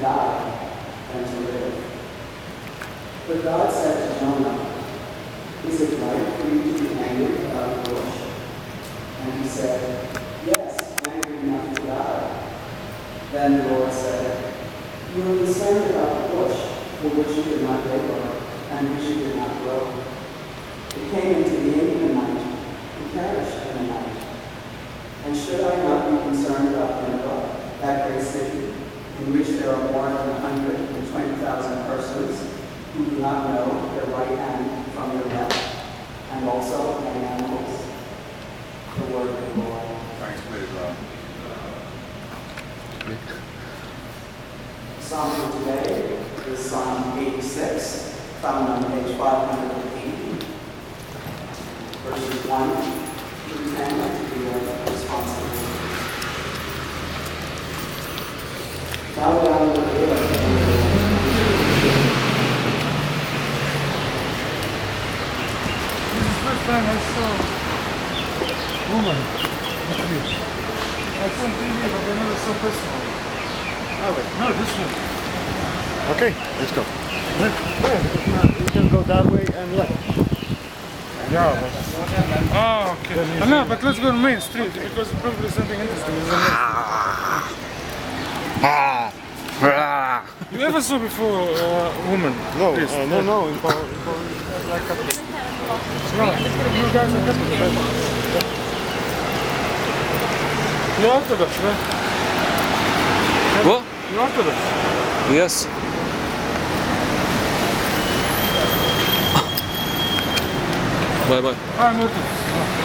die than to live. But God said to Jonah, "Is it right for you to be angry about the bush?" And he said, "Yes, angry enough to die." Then the Lord said, "You are concerned about the bush, for which you did not labor, and which you did not grow. It came into being in the night, and perished in the night. And should I not be concerned about Nineveh, that great city, in which there are more than 120,000 persons who do not know their right hand from their left, and also many animals?" The word of the Lord. Thanks be to God. Psalm for today is Psalm 86, found on page 580, verses 1 through 10 to be responsibility. Bow down your head. This is the first time I saw a woman like this. I saw on TV, but I never saw personally. Oh wait, no, this one. Okay, let's go. Where? You can go that way and left. Yeah, but... Oh, okay. No, but let's go to Main Street, because probably something interesting is on there. You ever saw before a woman? No, This? no. Like Catholic. No, you guys are Catholic, right? You're Orthodox, right? What? You're Orthodox. Yes. Bye bye. I'm Orthodox.